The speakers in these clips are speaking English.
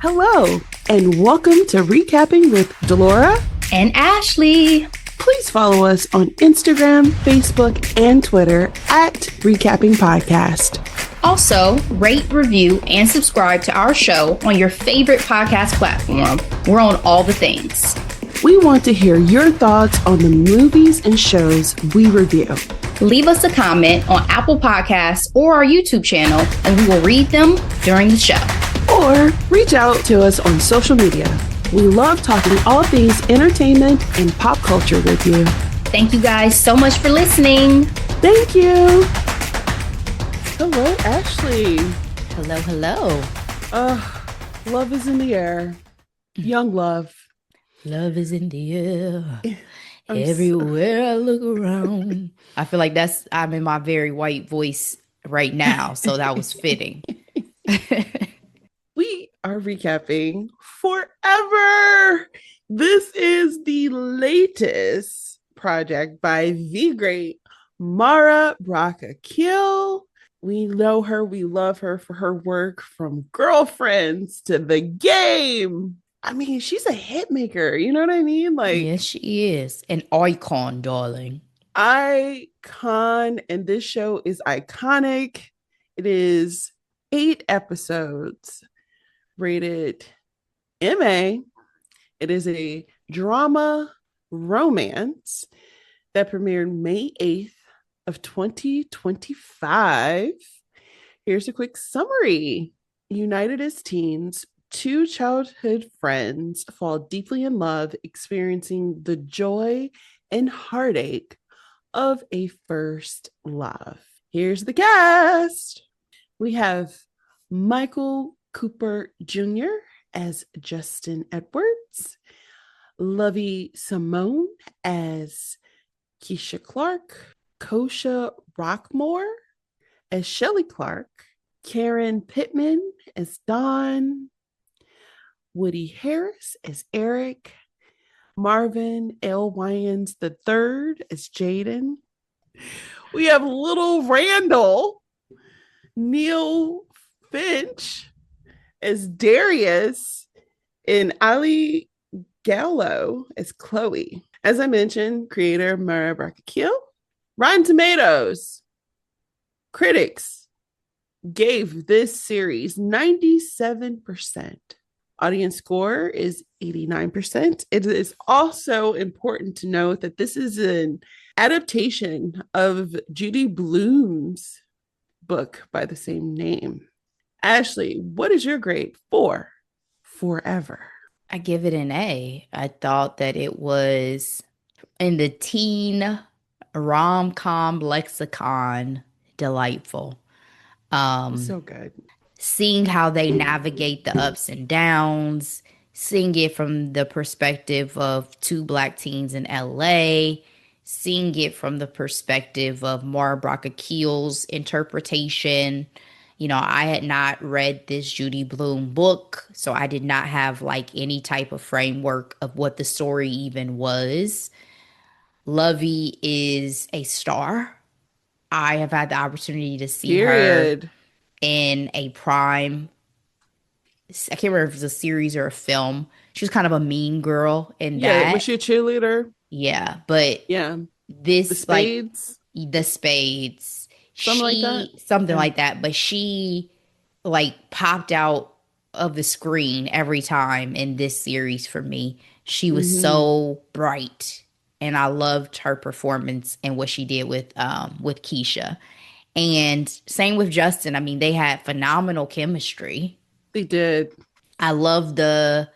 Hello, and welcome to Recapping with Delora and Ashley. Please follow us on Instagram, Facebook, and Twitter at Recapping Podcast. Also, rate, review, and subscribe to our show on your favorite podcast platform. We're on all the things. We want to hear your thoughts on the movies and shows we review. Leave us a comment on Apple Podcasts or our YouTube channel, and we will read them during the show. Or reach out to us on social media. We love talking all things entertainment and pop culture with you. Thank you guys so much for listening. Thank you. Hello, Ashley. Hello. Love is in the air. Young love. Love is in the air. Everywhere I look around. I feel like I'm in my very white voice right now, so that was fitting. We are recapping Forever. This is the latest project by the great Mara Bracca-Keel. We know her, we love her for her work from Girlfriends to The Game. I mean, she's a hit maker. You know what I mean? Yes, she is. An icon, darling. Icon. And this show is iconic. It is 8 episodes, rated MA. It is a drama romance that premiered May 8th of 2025. Here's a quick summary. United as teens, 2 childhood friends fall deeply in love, experiencing the joy and heartache of a first love. Here's the cast. We have Michael Cooper Jr. as Justin Edwards, Lovey Simone as Keisha Clark, Kosha Rockmore as Shelley Clark, Karen Pittman as Dawn, Woody Harris as Eric, Marvin L. Wayans III as Jaden. We have Little Randall, Neil Finch as Darius, and Ali Gallo as Chloe. As I mentioned, creator Mara Bracca-Keel. Rotten Tomatoes critics gave this series 97%. Audience score is 89%. It is also important to note that this is an adaptation of Judy Blume's book by the same name. Ashley, what is your grade for Forever? I give it an A. I thought that it was in the teen rom-com lexicon delightful. So good. Seeing how they navigate the ups and downs, seeing it from the perspective of 2 Black teens in LA, seeing it from the perspective of Mara Bracca-Keel's interpretation. You know, I had not read this Judy Blume book, so I did not have like any type of framework of what the story even was. Lovey is a star. I have had the opportunity to see her in a prime, I can't remember if it was a series or a film. She was kind of a mean girl in that. Yeah, was she a cheerleader? Yeah, but this the Spades? Like the Spades. Something like that. But she like popped out of the screen every time in this series for me. She was so bright. And I loved her performance and what she did with Keisha. And same with Justin. I mean, they had phenomenal chemistry. They did. I love the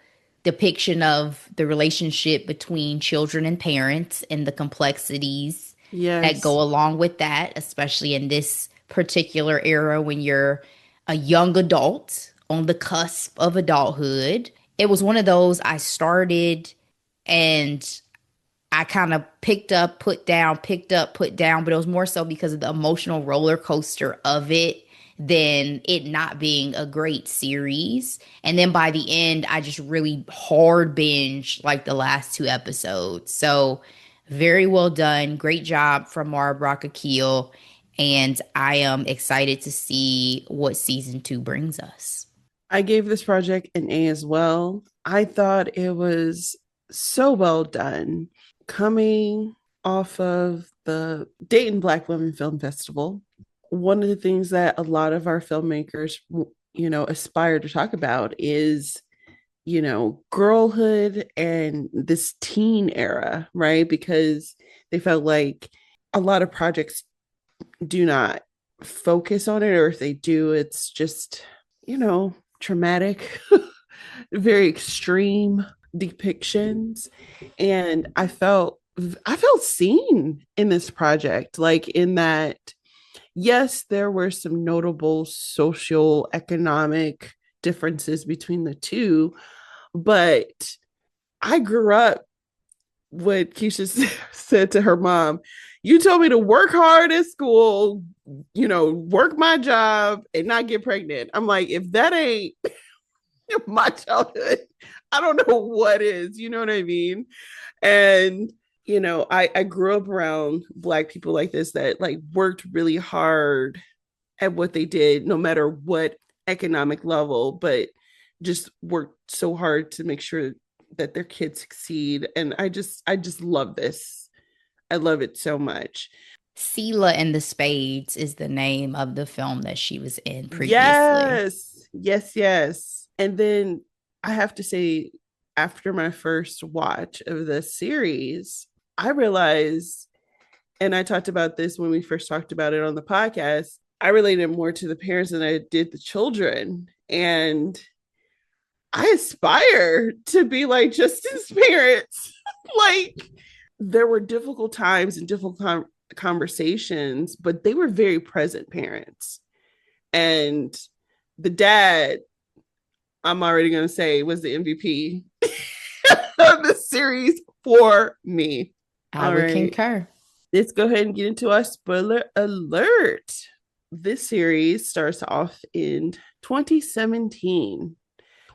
depiction of the relationship between children and parents and the complexities that go along with that, especially in this particular era when you're a young adult on the cusp of adulthood. It was one of those I started and I kind of picked up, put down, but it was more so because of the emotional roller coaster of it than it not being a great series. And then by the end, I just really hard binged like the last 2 episodes. So very well done. Great job from Mara Bracca-Keel. And I am excited to see what season 2 brings us. I gave this project an A as well. I thought it was so well done. Coming off of the Dayton Black Women Film Festival, one of the things that a lot of our filmmakers, aspire to talk about is, girlhood and this teen era, right? Because they felt like a lot of projects do not focus on it, or if they do, it's just, traumatic, very extreme depictions. And I felt seen in this project, like in that, yes, there were some notable social economic differences between the two, but I grew up what Keisha said to her mom, you told me to work hard at school, work my job and not get pregnant. I'm like, if that ain't my childhood, I don't know what is, you know what I mean? And, I grew up around Black people like this that like worked really hard at what they did, no matter what economic level, but just worked so hard to make sure that their kids succeed. And I just love this. I love it so much. Sela and the Spades is the name of the film that she was in previously. Yes, yes, yes. And then I have to say, after my first watch of the series, I realized, and I talked about this when we first talked about it on the podcast, I related more to the parents than I did the children. And I aspire to be like Justin's parents. Like, there were difficult times and difficult conversations, but they were very present parents. And the dad, I'm already going to say, was the MVP of the series for me. I would concur. Let's go ahead and get into our spoiler alert. This series starts off in 2017.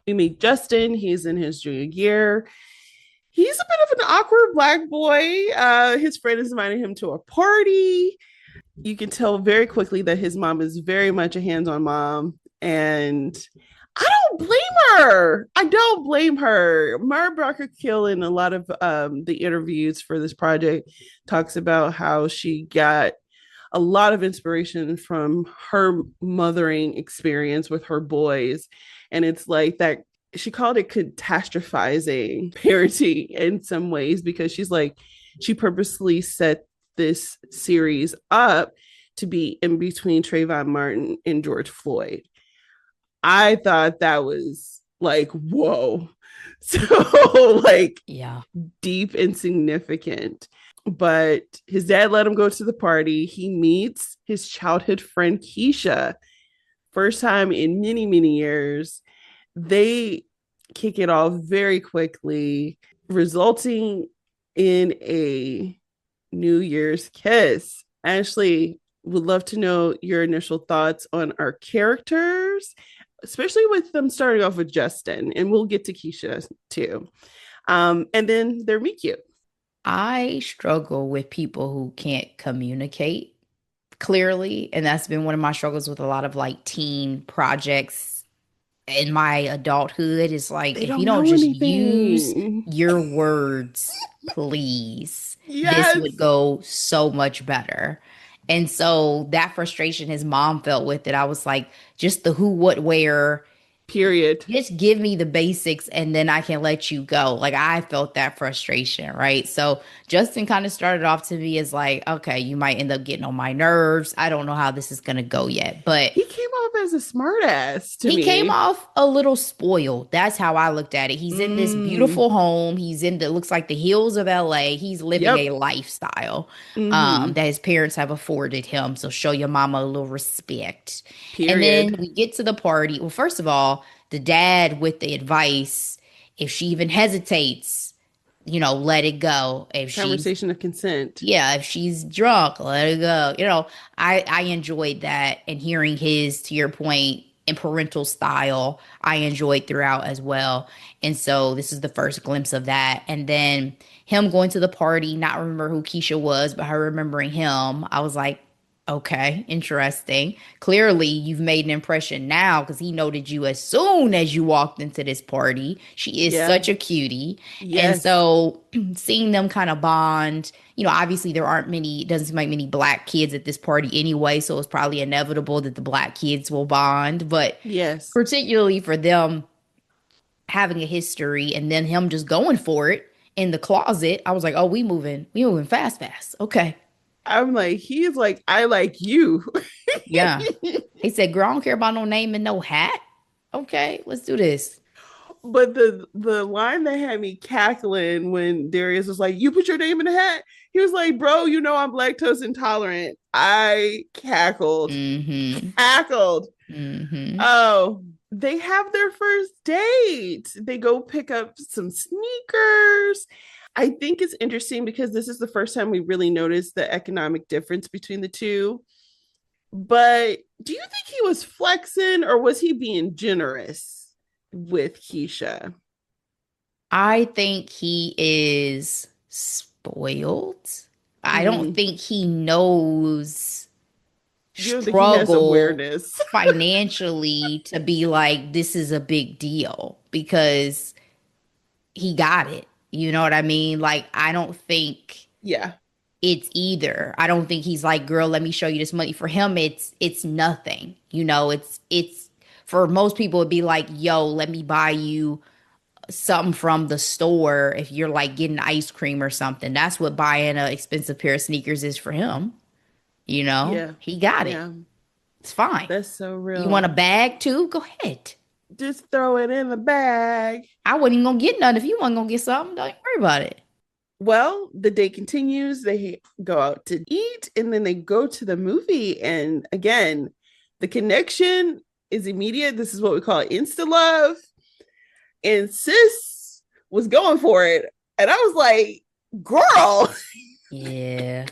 We meet Justin. He's in his junior year. He's a bit of an awkward Black boy. His friend is inviting him to a party. You can tell very quickly that his mom is very much a hands-on mom. And I don't blame her. I don't blame her. Mara Brocker Kill, in a lot of the interviews for this project, talks about how she got a lot of inspiration from her mothering experience with her boys. And it's like that, she called it catastrophizing parenting in some ways, because she's like, she purposely set this series up to be in between Trayvon Martin and George Floyd. I thought that was like, whoa. So, like, yeah, deep and significant. But his dad let him go to the party. He meets his childhood friend Keisha, first time in many, many years. They kick it off very quickly, resulting in a New Year's kiss. Ashley, would love to know your initial thoughts on our characters, especially with them starting off with Justin, and we'll get to Keisha too. And then their meet cute. I struggle with people who can't communicate clearly, and that's been one of my struggles with a lot of like teen projects in my adulthood. Is like, They if you don't don't know just use anything. your words, please, this Yes. would go so much better. And so that frustration his mom felt with it, I was like, just the who, what, where, Period. just give me the basics and then I can let you go. Like, I felt that frustration, right? So Justin kind of started off to me as like, okay, you might end up getting on my nerves. I don't know how this is going to go yet, but He came off as a smartass to he came me. off a little spoiled. That's how I looked at it. He's in this Mm, beautiful home. He's in the looks like the hills of LA. He's living a yep. lifestyle Mm-hmm. that his parents have afforded him. So show your mama a little respect. And then Period. we get to the party. Well, first of all, the dad with the advice, if she even hesitates, let it go. If she's Conversation of consent. yeah, if she's drunk, let her go. I enjoyed that, and hearing his, to your point, in parental style, I enjoyed throughout as well. And so this is the first glimpse of that. And then him going to the party, not remember who Keisha was, but her remembering him. I was like, Okay, interesting. Clearly, you've made an impression now because he noted you as soon as you walked into this party. She is Yeah. such a cutie. And Yes. so seeing them kind of bond, obviously there aren't many, it doesn't seem like many black kids at this party anyway, so it's probably inevitable that the black kids will bond. But Yes. particularly for them having a history and then him just going for it in the closet, I was like, oh, we moving fast, fast. Okay. I'm like, he's like, I like you. Yeah. He said, girl, I don't care about no name and no hat. Okay, let's do this. But the line that had me cackling when Darius was like, "You put your name in the hat." He was like, "Bro, you know I'm lactose intolerant." I cackled, Mm-hmm. cackled. Mm-hmm. Oh, they have their first date. They go pick up some sneakers. I think it's interesting because this is the first time we really noticed the economic difference between the two. But do you think he was flexing or was he being generous with Keisha? I think he is spoiled. I don't Mm. think he knows You don't think he has struggle awareness? financially to be like, this is a big deal because he got it. You know what I mean? Like, I don't think Yeah. it's either. I don't think he's like, girl, let me show you this money. For him, it's nothing. It's for most people it'd be like, yo, let me buy you something from the store if you're like getting ice cream or something. That's what buying an expensive pair of sneakers is for him. Yeah. He got it. Yeah. It's fine. That's so You want a real. bag too? Go ahead. Just throw it in the bag. I wasn't even gonna get none if you wasn't gonna get something. Don't even worry about it. Well, the day continues. They go out to eat and then they go to the movie. And again, the connection is immediate. This is what we call insta love. And sis was going for it. And I was like, girl. Yeah.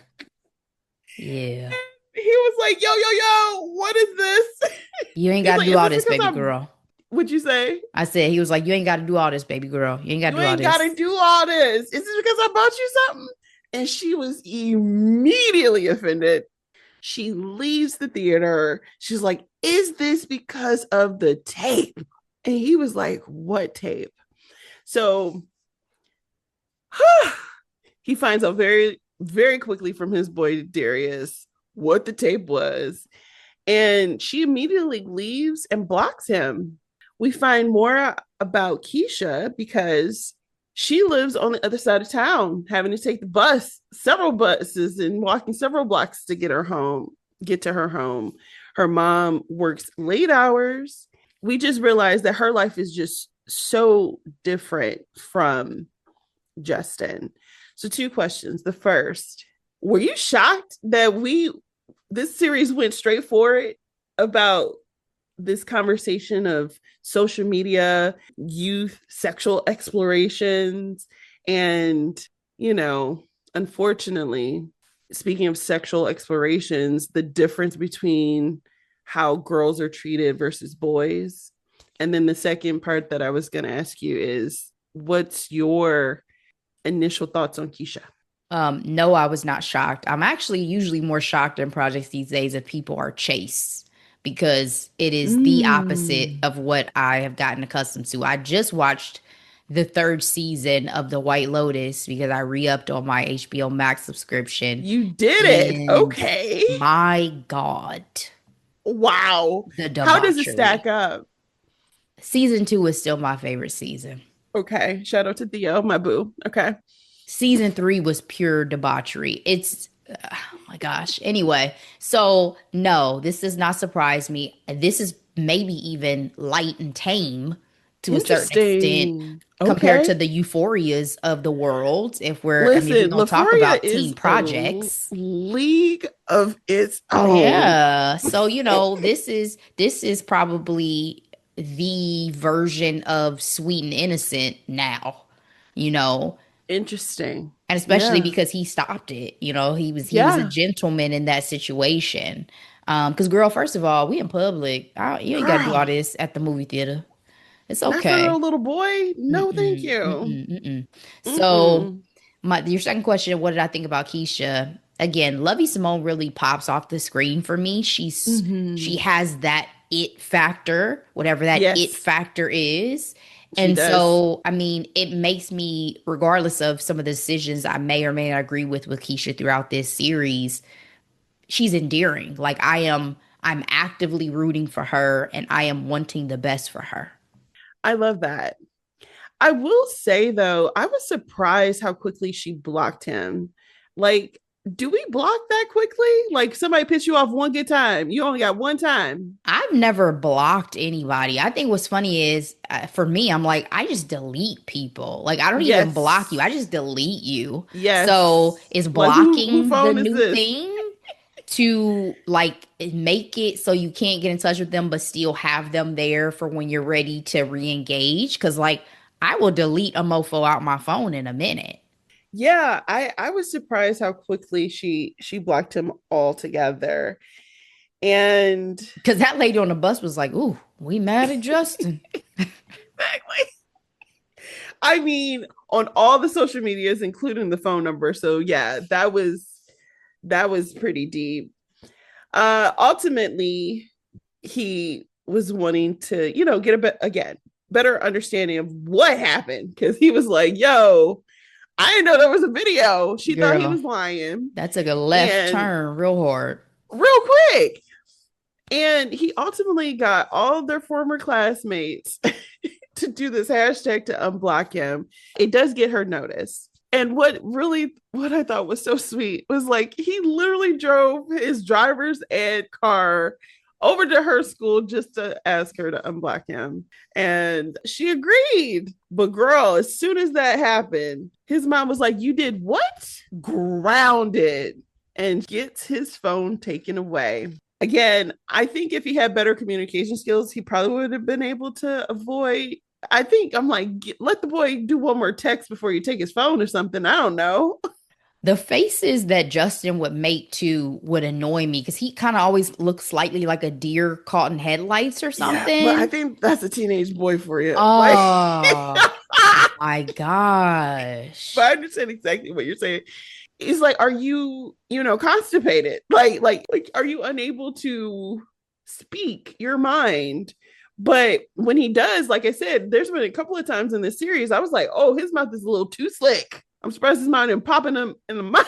Yeah. He was like, yo, yo, yo, what is this? You ain't He's gotta like, do is all this this, because baby I'm, girl. what'd you say? I said, he was like, you ain't gotta do all this, baby girl. You ain't gotta You do all ain't got to this. do all this. Is this because I bought you something? And she was immediately offended. She leaves the theater. She's like, is this because of the tape? And he was like, what tape? So he finds out very, very quickly from his boy Darius what the tape was. And she immediately leaves and blocks him. We find more about Keisha because she lives on the other side of town, having to take the bus, several buses, and walking several blocks to get to her home. Her mom works late hours. We just realized that her life is just so different from Justin. So, two questions. The first, were you shocked that this series went straight for it about this conversation of social media, youth, sexual explorations, and, you know, unfortunately, speaking of sexual explorations, the difference between how girls are treated versus boys. And then the second part that I was going to ask you is what's your initial thoughts on Keisha? No, I was not shocked. I'm actually usually more shocked in projects these days if people are chased because it is the opposite Mm. of what I have gotten accustomed to. I just watched the third season of The White Lotus because I re-upped on my HBO Max subscription. You did it. And Okay. my God, Wow. the How does it debauchery. stack up? Season two is still my favorite season. Okay. Shout out to Theo, my boo. Okay. Season three was pure debauchery. Oh my gosh. Anyway, so no, this does not surprise me. This is maybe even light and tame to a certain extent Interesting. compared to Okay. the euphorias of the world. If we're Listen, going to talk Euphoria about teen is projects. league of its own. Yeah. So, this is probably the version of Sweet and Innocent now, you know. Interesting. And especially Yeah. because he stopped it. He was a Yeah. gentleman in that situation. Because girl, first of all, we in public. You ain't got to do all Girl, this at the movie theater. It's not for no okay. little boy. No, thank Mm-mm, you. mm-mm, mm-mm. So Mm-mm. your second question, what did I think about Keisha? again, Lovey Simone really pops off the screen for me. She has that it factor, whatever that it Yes, factor is. she And does. so, I mean, it makes me, regardless of some of the decisions I may or may not agree with Keisha throughout this series, she's endearing. Like I'm actively rooting for her and I am wanting the best for her. I love that. I will say though, I was surprised how quickly she blocked him. Like, do we block that quickly? Like somebody pissed you off one good time. You only got one time. I've never blocked anybody. I think what's funny is for me, I'm like, I just delete people. Like, I don't even block you. Yes. I just delete you. So Yes. is Like who blocking the phone is new this? thing to like make it so you can't get in touch with them, but still have them there for when you're ready to re-engage? Because like, I will delete a mofo out my phone in a minute. Yeah, I was surprised how quickly she blocked him altogether. And Because that lady on the bus was like, "Ooh, we mad at Justin." exactly. I mean, on all the social medias, including the phone number. So yeah, that was pretty deep. Ultimately, he was wanting to, get again better understanding of what happened because he was like, "Yo, I didn't know there was a video." She thought he Girl, was lying, that took a left and turn real hard. real quick. And he ultimately got all their former classmates to do this hashtag to unblock him. It does get her notice. And what I thought was so sweet was like he literally drove his driver's ed car over to her school just to ask her to unblock him. And she agreed. But girl, as soon as that happened, his mom was like, "You did what?" Grounded, and gets his phone taken away. Again, I think if he had better communication skills, he probably would have been able to avoid. I think I'm like, let the boy do one more text before you take his phone or something. I don't know. The faces that Justin would make too would annoy me because he kind of always looks slightly like a deer caught in headlights or Yeah, but I something. think that's a teenage boy for you. Like, Oh my but I gosh. understand exactly what you're saying. It's like, are you, constipated? Like, are you unable to speak your mind? But when he does, like I said, there's been a couple of times in this series, I was like, oh, his mouth is a little too slick. I'm surprised his mind and popping him in the mouth.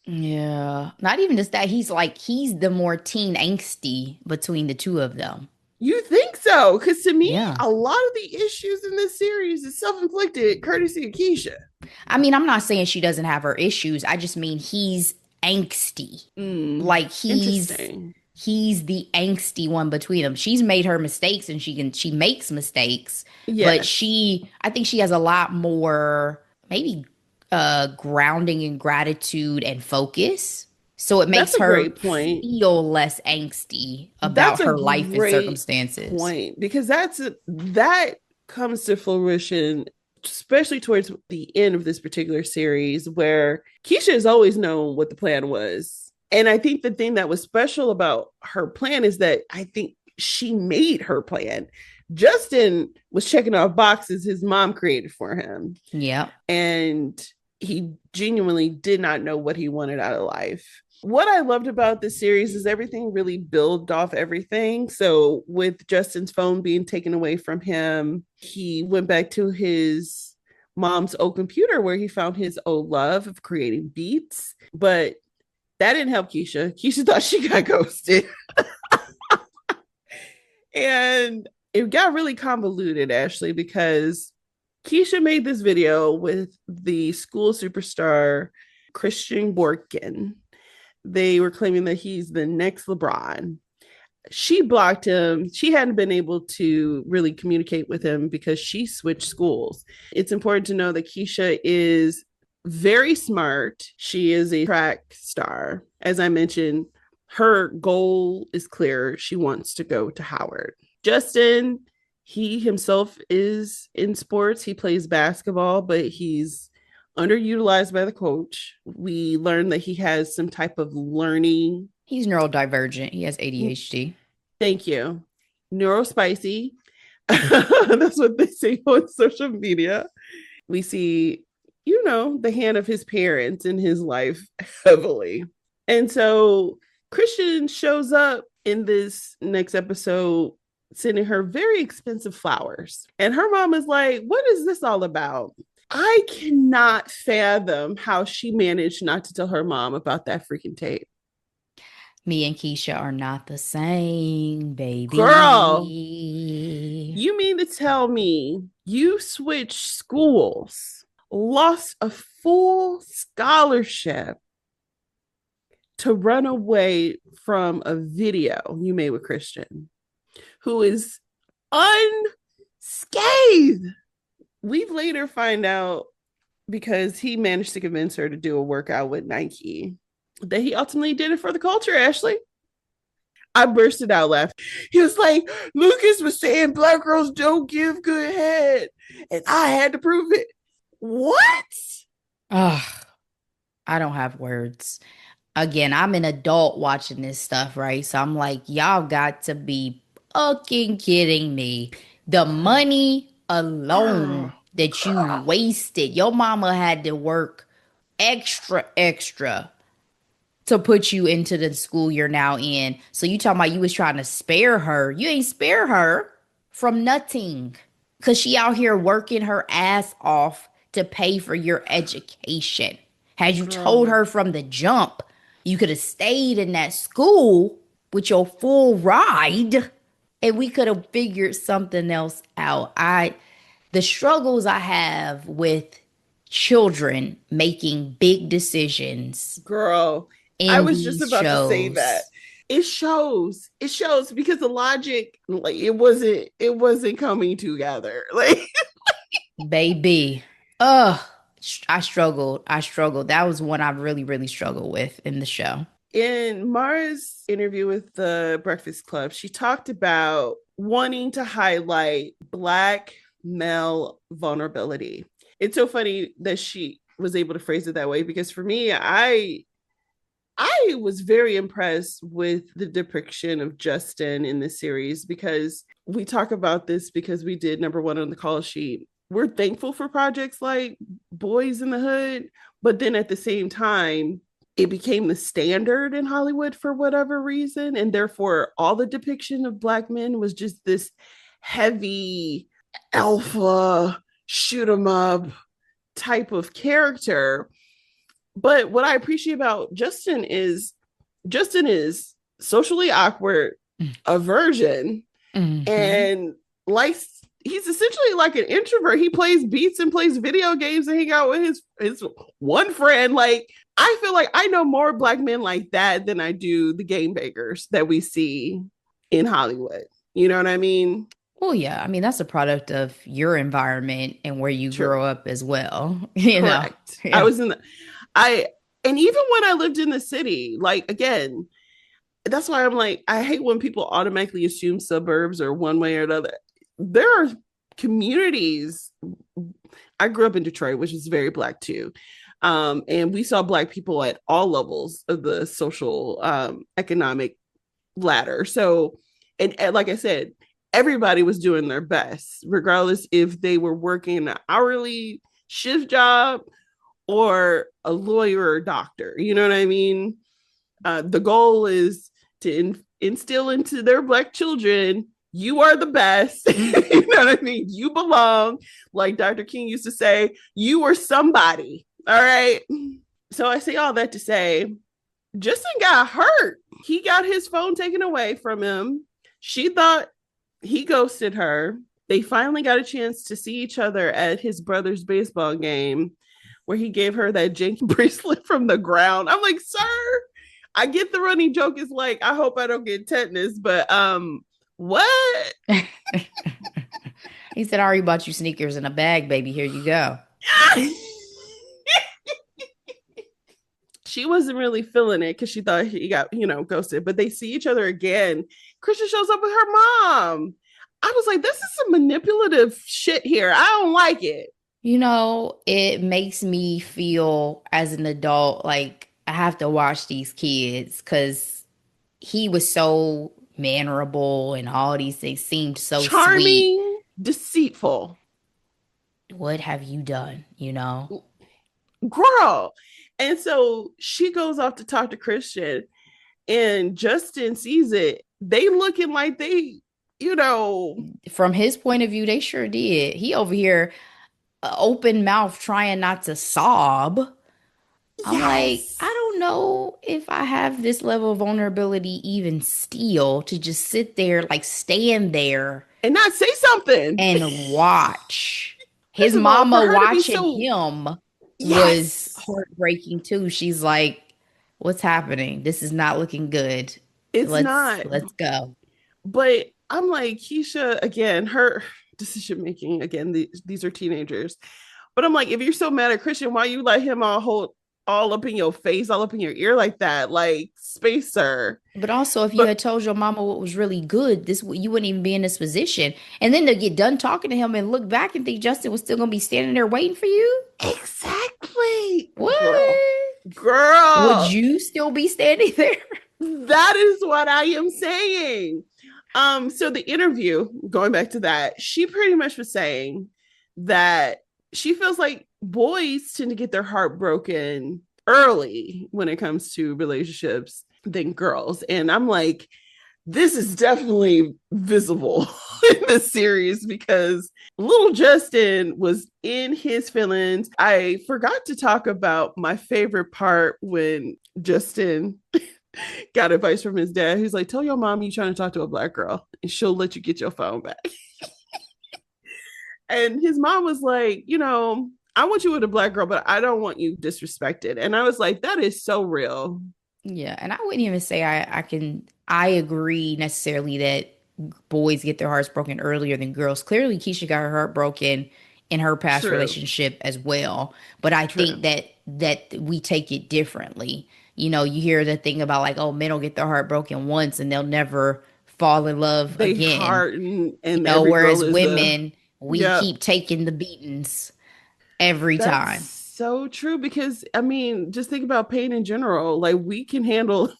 Yeah. Not even just that. He's the more teen angsty between the two of them. You think so? Because to me, Yeah. a lot of the issues in this series is self-inflicted, courtesy of Keisha. I mean, I'm not saying she doesn't have her issues. I just mean he's angsty. Like Interesting. he's the angsty one between them. She's made her mistakes and she makes mistakes, but Yes, I think she has a lot more maybe grounding in gratitude and focus. So it that's makes a her great point. feel less angsty That's about a her life and great circumstances. point because that comes to fruition, especially towards the end of this particular series, where Keisha has always known what the plan was. And I think the thing that was special about her plan is that I think she made her plan. Justin was checking off boxes his mom created for him, Yeah. and he genuinely did not know what he wanted out of life. What I loved about this series is everything really built off everything. So with Justin's phone being taken away from him, he went back to his mom's old computer where he found his old love of creating beats. But that didn't help Keisha. Keisha thought she got ghosted. And it got really convoluted, Ashley, because Keisha made this video with the school superstar Christian Borkin. They were claiming that he's the next LeBron. She blocked him. She hadn't been able to really communicate with him because she switched schools. It's important to know that Keisha is very smart. She is a track star. As I mentioned, her goal is clear. She wants to go to Howard. Justin, he himself is in sports. He plays basketball, but he's underutilized by the coach. We learned that he has some type of learning. He's neurodivergent. He has ADHD. Thank you. Neurospicy. That's what they say on social media. We see, the hand of his parents in his life heavily. And so Christian shows up in this next episode sending her very expensive flowers. And her mom is like, what is this all about? I cannot fathom how she managed not to tell her mom about that freaking tape. Me and Keisha are not the same, Girl, baby. you mean to tell me you switched schools, lost a full scholarship to run away from a video you made with Christian, who is unscathed? We later find out, because he managed to convince her to do a workout with Nike, that he ultimately did it for the culture, Ashley. I bursted out laughing. He was like, Lucas was saying black girls don't give good head, and I had to prove it. What? Ugh, I don't have words. Again, I'm an adult watching this stuff, right? So I'm like, y'all got to be fucking kidding me. The money alone that you wasted, your mama had to work extra to put you into the school you're now in. So you talking about you was trying to spare her. You ain't spare her from nothing. Cause she out here working her ass off to pay for your education. Had you told her from the jump, you could have stayed in that school with your full ride and we could have figured something else out. The struggles I have with children making big decisions. Girl, I In was just these about to say that. shows. It shows because the logic, like, it wasn't coming together. Like, Baby. I struggled. That was one I really struggled with in the show. in Mara's interview with the Breakfast Club, she talked about wanting to highlight Black male vulnerability. It's so funny that she was able to phrase it that way, because for me, I was very impressed with the depiction of Justin in this series, because we talk about this because we did number one on the call sheet. We're thankful for projects like Boys in the Hood, but then at the same time, it became the standard in Hollywood for whatever reason. And therefore, all the depiction of Black men was just this heavy alpha, shoot 'em up type of character. But what I appreciate about Justin is socially awkward, a virgin, and likes he's essentially like an introvert. He plays beats and plays video games and hang out with his one friend. Like, I feel like I know more Black men like that than I do the game bakers that we see in Hollywood. You know what I mean? Oh yeah, I mean that's a product of your environment and where you True. grow up as well. You know, Correct. I yeah. was in the I and even when I lived in the city, like, again, that's why I'm like, I hate when people automatically assume suburbs or one way or another. There are communities. I grew up in Detroit, which is very Black too. And we saw Black people at all levels of the social, economic ladder. So, and like I said, everybody was doing their best, regardless if they were working an hourly shift job or a lawyer or doctor. You know what I mean? The goal is to instill into their Black children, you are the best. You know what I mean? You belong. Like Dr. King used to say, you are somebody. All right. So I say all that to say, Justin got hurt. He got his phone taken away from him. She thought he ghosted her. They finally got a chance to see each other at his brother's baseball game, where he gave her that janky bracelet from the ground. I'm like, sir, I get the running joke is like, I hope I don't get tetanus, but what? He said, I already bought you sneakers in a bag, baby. Here you go. She wasn't really feeling it because she thought he got, ghosted. But they see each other again. Christian shows up with her mom. I was like, this is some manipulative shit here. I don't like it. You know, it makes me feel as an adult like I have to watch these kids because he was so mannerable and all these things seemed so sweet. Charming, deceitful. What have you done? You know? Girl. And so she goes off to talk to Christian, and Justin sees it. They looking like they, you know, From his point of view, they sure did. He over here, open mouth, trying not to sob. I'm like, I yes, don't know if I have this level of vulnerability even still to just sit there, like stand there and not say something. and watch. His First of all, for mama her to be watching so, him was yes, heartbreaking too. She's like, "What's happening? This is not looking good. it's Let's not. let's go." But I'm like, Keisha, again, her decision making, again, these are teenagers. But I'm like, if you're so mad at Christian, why you let him all up in your face, all up in your ear like that? Like, spacer. But also, if you But had told your mama what was really good, this you wouldn't even be in this position. And then to get done talking to him and look back and think Justin was still gonna be standing there waiting for you. exactly, girl, What? Would girl, you still be standing there? that is what I am saying. So the interview, going back to that, she pretty much was saying that she feels like boys tend to get their heart broken early when it comes to relationships than girls. And I'm like, this is definitely visible in this series because little Justin was in his feelings. I forgot to talk about my favorite part when Justin got advice from his dad. He's like, tell your mom you're trying to talk to a black girl and she'll let you get your phone back. And his mom was like, I want you with a black girl, but I don't want you disrespected. And I was like, that is so real. Yeah, and I wouldn't even say I agree necessarily that boys get their hearts broken earlier than girls. Clearly Keisha got her heart broken in her past True, relationship as well, but I think true. that we take it differently. You hear the thing about like, oh, men will get their heart broken once and they'll never fall in love They again. harden and every girl Whereas is women, we yep. keep taking the beatings every That's time. so true because I mean, just think about pain in general. Like we can handle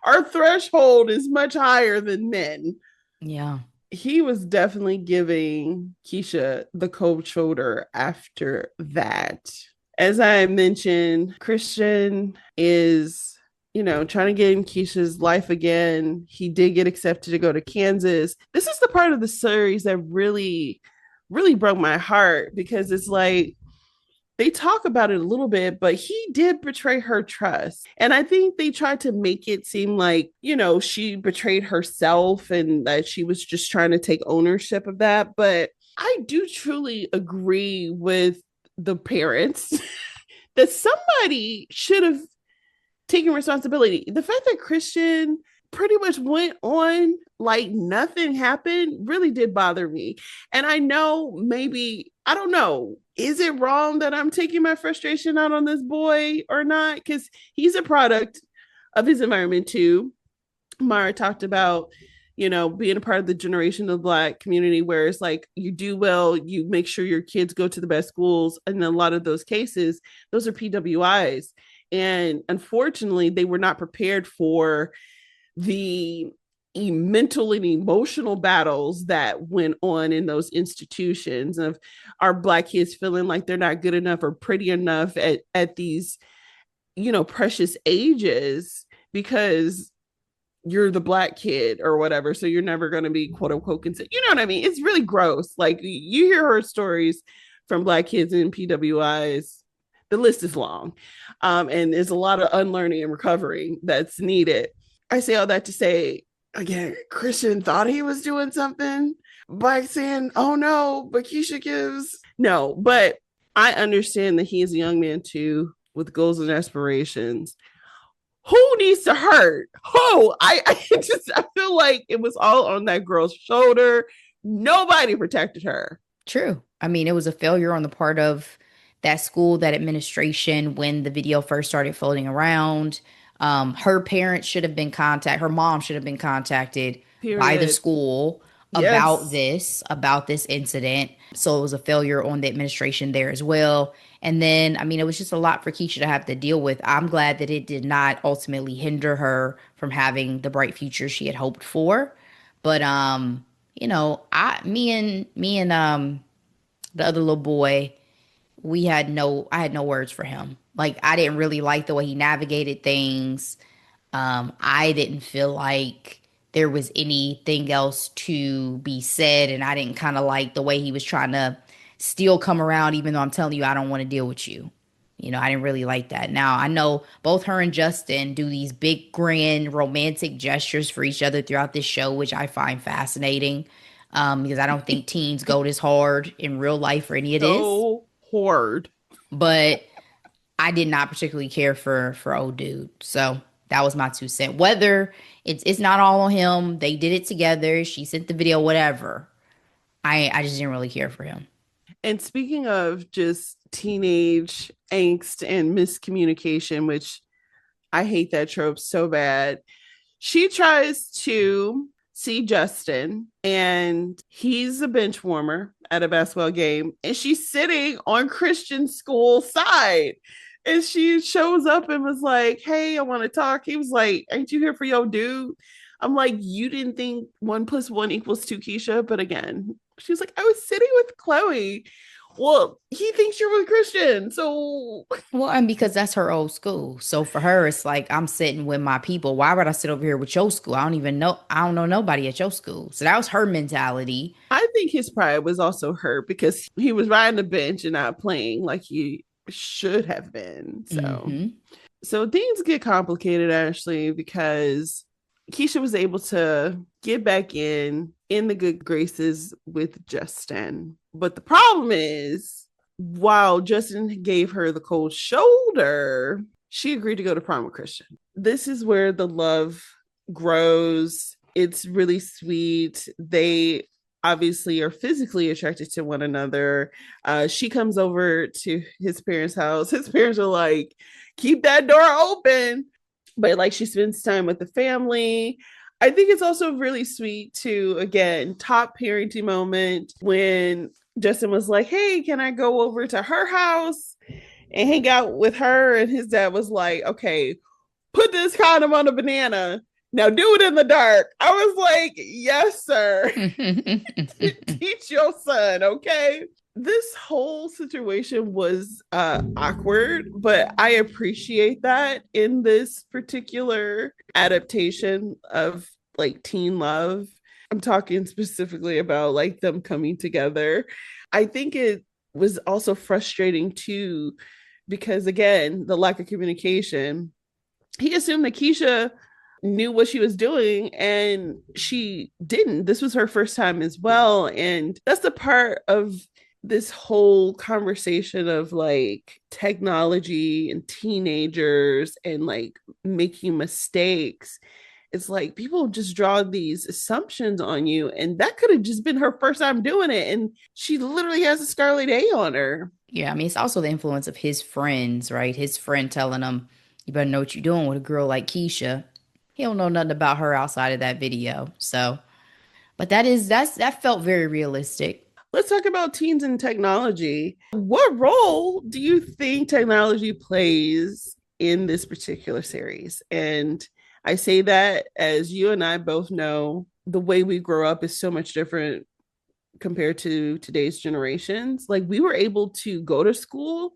our threshold is much higher than men. Yeah. He was definitely giving Keisha the cold shoulder after that. As I mentioned, Christian is, trying to get in Keisha's life again. He did get accepted to go to Kansas. This is the part of the series that really, really broke my heart because it's like they talk about it a little bit, but he did betray her trust. And I think they tried to make it seem like, she betrayed herself and that she was just trying to take ownership of that. But I do truly agree with the parents that somebody should have taken responsibility. The fact that Christian pretty much went on like nothing happened really did bother me. And I know maybe, I don't know, is it wrong that I'm taking my frustration out on this boy or not? Because he's a product of his environment too. Mara talked about, being a part of the generation of the Black community where it's like you do well, you make sure your kids go to the best schools. And in a lot of those cases, those are PWIs. And unfortunately, they were not prepared for the mental and emotional battles that went on in those institutions of our Black kids feeling like they're not good enough or pretty enough at these, precious ages because you're the Black kid or whatever. So you're never going to be quote unquote considered. You know what I mean? It's really gross. Like you hear her stories from Black kids in PWIs. The list is long. And there's a lot of unlearning and recovery that's needed. I say all that to say, again, Christian thought he was doing something by saying, oh no, but Keisha gives. No, but I understand that he is a young man too with goals and aspirations. Who needs to hurt? Who? I feel like it was all on that girl's shoulder. Nobody protected her. True. I mean, it was a failure on the part of that school, that administration when the video first started floating around. Her parents should have been contacted. Her mom should have been contacted by the Period. school Yes. about this incident. So it was a failure on the administration there as well. And then, I mean, it was just a lot for Keisha to have to deal with. I'm glad that it did not ultimately hinder her from having the bright future she had hoped for. But me and the other little boy, I had no words for him. Like, I didn't really like the way he navigated things. I didn't feel like there was anything else to be said, and I didn't kind of like the way he was trying to still come around, even though I'm telling you I don't want to deal with you. You know, I didn't really like that. Now, I know both her and Justin do these big, grand, romantic gestures for each other throughout this show, which I find fascinating, because I don't think teens go this hard in real life for any of this. So hard. But I did not particularly care for old dude. So that was my 2 cents. Whether it's not all on him, they did it together. She sent the video, whatever. I just didn't really care for him. And speaking of just teenage angst and miscommunication, which I hate that trope so bad, she tries to see Justin, and he's a bench warmer at a basketball game, and she's sitting on Christian school side. And she shows up and was like, "Hey, I want to talk." He was like, "Ain't you here for your dude?" I'm like, "You didn't think 1+1 = 2, Keisha?" But again, she was like, "I was sitting with Chloe." Well, he thinks you're with Christian. So Well, and because that's her old school. So for her, it's like I'm sitting with my people. Why would I sit over here with your school? I don't know nobody at your school. So that was her mentality. I think his pride was also hurt because he was riding the bench and not playing like he should have been. Mm-hmm. So things get complicated, Ashley, because Keisha was able to get back in the good graces with Justin. But the problem is, while Justin gave her the cold shoulder, she agreed to go to prom with Christian. This is where the love grows. It's really sweet. They obviously are physically attracted to one another. She comes over to his parents' house. His parents are like, "Keep that door open." But like, she spends time with the family. I think it's also really sweet to, again, top parenting moment when Justin was like, "Hey, can I go over to her house and hang out with her?" And his dad was like, "Okay, put this condom on a banana. Now do it in the dark." I was like, "Yes, sir." Teach your son, okay? This whole situation was awkward, but I appreciate that in this particular adaptation of like teen love. I'm talking specifically about like them coming together. I think it was also frustrating too, because again, the lack of communication. He assumed that Keisha knew what she was doing, and she didn't. This was her first time as well. And that's the part of this whole conversation of like technology and teenagers and like making mistakes. It's like people just draw these assumptions on you, and that could have just been her first time doing it. And she literally has a scarlet A on her. Yeah, I mean, it's also the influence of his friends, right? His friend telling him, "You better know what you're doing with a girl like Keisha." He don't know nothing about her outside of that video. So, but that felt very realistic. Let's talk about teens and technology. What role do you think technology plays in this particular series? And I say that as you and I both know, the way we grow up is so much different compared to today's generations. Like, we were able to go to school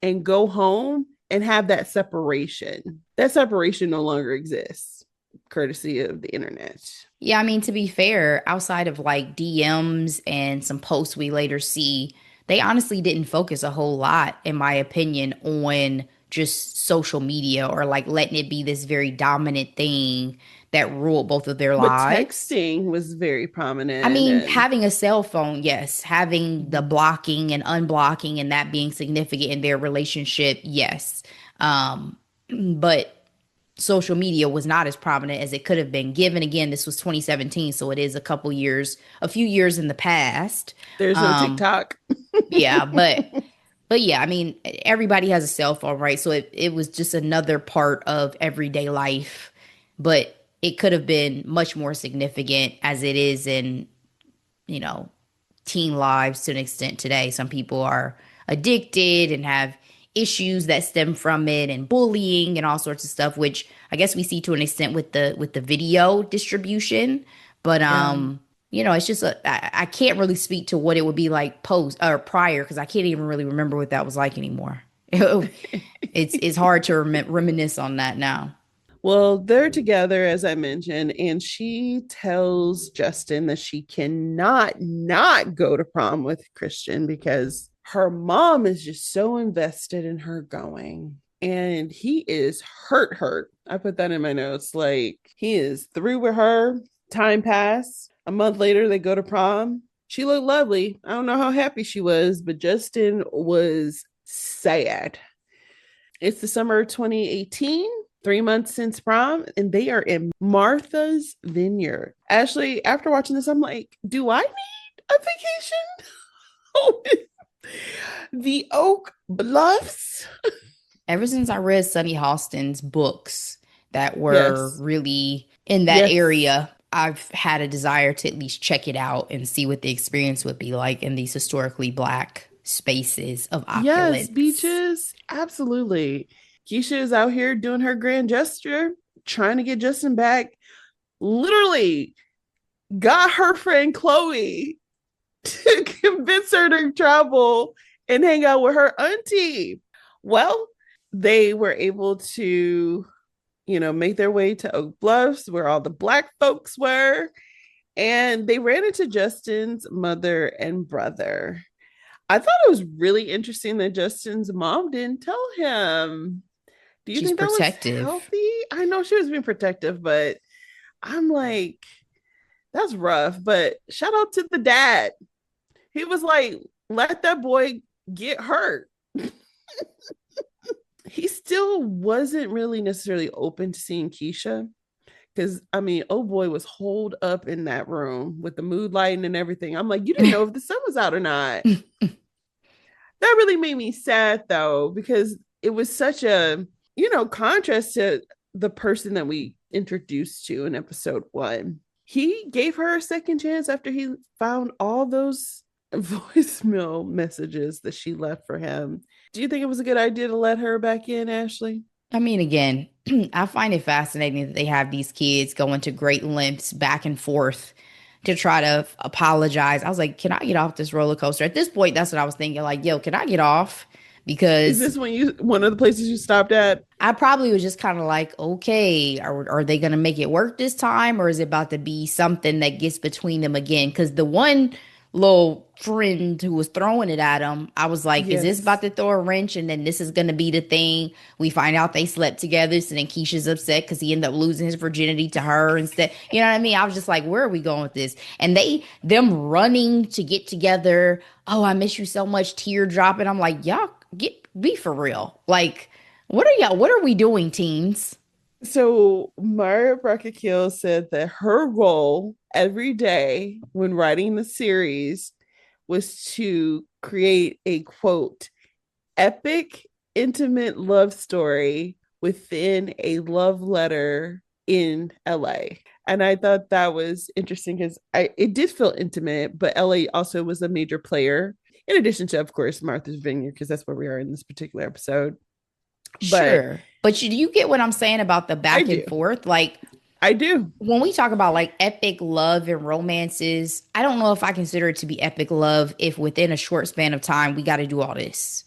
and go home and have that separation. That separation no longer exists, courtesy of the internet. Yeah, I mean, to be fair, outside of like DMs and some posts we later see, they honestly didn't focus a whole lot, in my opinion, on just social media or like letting it be this very dominant thing that ruled both of their But lives. texting was very I prominent. mean, And having a cell phone, yes. Having the blocking and unblocking and that being significant in their relationship, yes. But social media was not as prominent as it could have been. Given again, this was 2017, so it is a few years in the past. there's no TikTok. Yeah, but yeah, I mean, everybody has a cell phone, right? So it was just another part of everyday life, but it could have been much more significant as it is in, you know, teen lives to an extent today. Some people are addicted and have issues that stem from it and bullying and all sorts of stuff, which I guess we see to an extent with the video distribution. But Yeah. you know, it's just I can't really speak to what it would be like post or prior because I can't even really remember what that was like anymore. It's hard to reminisce on that now. Well, they're together, as I mentioned, and she tells Justin that she cannot not go to prom with Christian because her mom is just so invested in her going. And he is hurt. I put that in my notes. Like, he is through with her. Time passed. A month later, they go to prom. She looked lovely. I don't know how happy she was, but Justin was sad. It's the summer of 2018, 3 months since prom, and they are in Martha's Vineyard. Ashley, after watching this, I'm like, do I need a vacation? The Oak Bluffs. Ever since I read Sunny Hostin's books that were Yes. really in that Yes. area, I've had a desire to at least check it out and see what the experience would be like in these historically Black spaces of opulence. Yes, beaches. Absolutely. Keisha is out here doing her grand gesture, trying to get Justin back. Literally got her friend Chloe to convince her to travel and hang out with her auntie. Well, they were able to, make their way to Oak Bluffs where all the Black folks were. And they ran into Justin's mother and brother. I thought it was really interesting that Justin's mom didn't tell him. Do you She's think that was protective. healthy? I know she was being protective, but I'm like, that's rough. But shout out to the dad. He was like, let that boy get hurt. He still wasn't really necessarily open to seeing Keisha. Because oh boy was holed up in that room with the mood lighting and everything. I'm like, you didn't know if the sun was out or not. That really made me sad though, because it was such a, contrast to the person that we introduced to in episode 1. He gave her a second chance after he found all those voicemail messages that she left for him. Do you think it was a good idea to let her back in, Ashley? I mean, again, I find it fascinating that they have these kids going to great lengths back and forth to try to apologize. I was like, can I get off this roller coaster? At this point, that's what I was thinking. Like, yo, can I get off? Because is this one of the places you stopped at? I probably was just kind of like, okay, are they going to make it work this time? Or is it about to be something that gets between them again? Because the one little friend who was throwing it at him, I was like, is this about to throw a wrench? And then this is going to be the thing. We find out they slept together. So then Keisha's upset because he ended up losing his virginity to her instead. You know what I mean? I was just like, where are we going with this? And them running to get together. Oh, I miss you so much. Tear dropping. I'm like, y'all be for real. Like, what are we doing, teens? So Mara Brackett said that her goal every day when writing the series was to create a quote, epic, intimate love story within a love letter in LA. And I thought that was interesting because it did feel intimate, but LA also was a major player, in addition to, of course, Martha's Vineyard, because that's where we are in this particular episode. Sure. But you get what I'm saying about the back and forth? Like, I do. When we talk about like epic love and romances, I don't know if I consider it to be epic love if within a short span of time we got to do all this.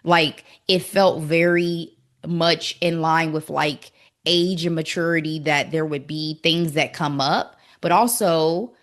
Like, it felt very much in line with like age and maturity, that there would be things that come up, but also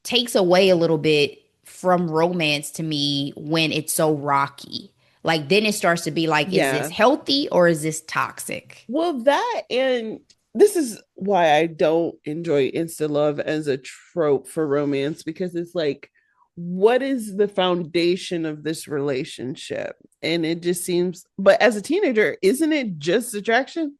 takes away a little bit from romance to me when it's so rocky. Like, then it starts to be like, is this healthy or is this toxic? Well, that, and this is why I don't enjoy instant love as a trope for romance, because it's like, what is the foundation of this relationship? And it just seems, but as a teenager, isn't it just attraction?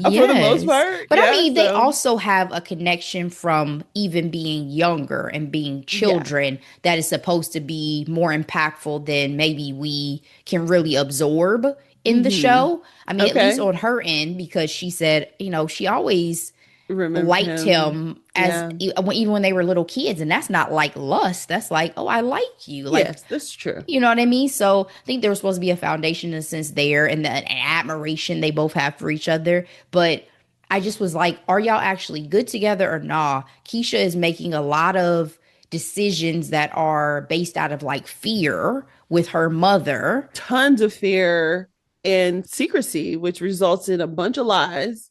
For the most part. But I mean, they also have a connection from even being younger and being children that is supposed to be more impactful than maybe we can really absorb in the show. I mean, at least on her end, because she said, she always liked him as even when they were little kids, and that's not like lust. That's like, oh, I like you. Like, yes, that's true. You know what I mean? So I think there was supposed to be a foundation in a sense there, and an admiration they both have for each other. But I just was like, are y'all actually good together or nah? Keisha is making a lot of decisions that are based out of like fear with her mother. Tons of fear and secrecy, which results in a bunch of lies.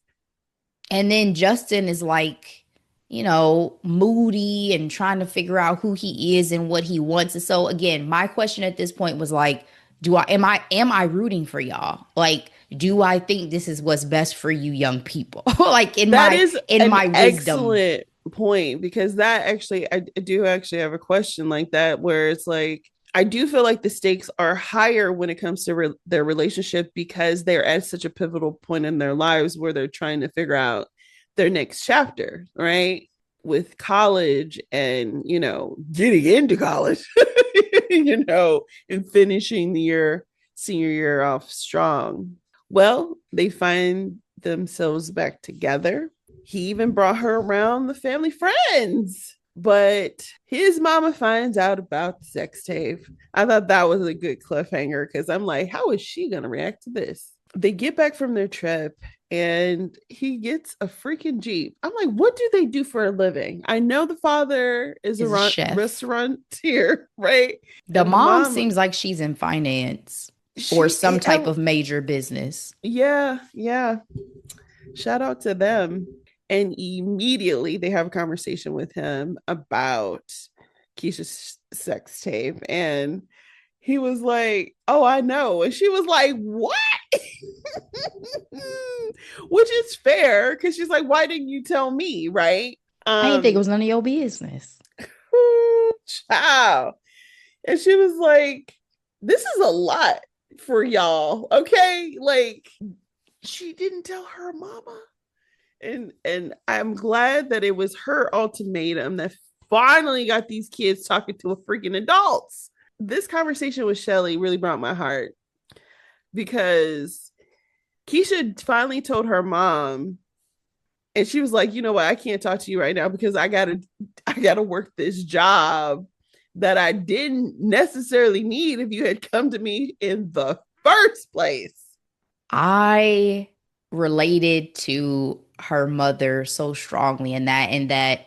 And then Justin is like, you know, moody and trying to figure out who he is and what he wants. And so again, my question at this point was like, am I rooting for y'all? Like, do I think this is what's best for you young people? Like That is in an my wisdom. excellent point, because that actually, I do actually have a question like that, where it's like, I do feel like the stakes are higher when it comes to their relationship, because they're at such a pivotal point in their lives where they're trying to figure out their next chapter, right? With college and, getting into college, and finishing the senior year off strong. Well, they find themselves back together. He even brought her around the family friends, but his mama finds out about the sex tape. I thought that was a good cliffhanger, because I'm like, how is she going to react to this? They get back from their trip and he gets a freaking Jeep. I'm like, what do they do for a living? I know the father is Is a a chef. restaurateur, right? The And the mom mom, seems like she's in finance or she, some type of major business. yeah, yeah. Shout out to them. And immediately they have a conversation with him about Keisha's sex tape. And he was like, oh, I know. And she was like, what? Which is fair, because she's like, why didn't you tell me? Right. I didn't think it was none of your business. Child. And she was like, this is a lot for y'all. Okay. Like, she didn't tell her mama. And I'm glad that it was her ultimatum that finally got these kids talking to a freaking adults. This conversation with Shelly really brought my heart, because Keisha finally told her mom, and she was like, you know what, I can't talk to you right now because I gotta work this job that I didn't necessarily need if you had come to me in the first place. I related to her mother so strongly in that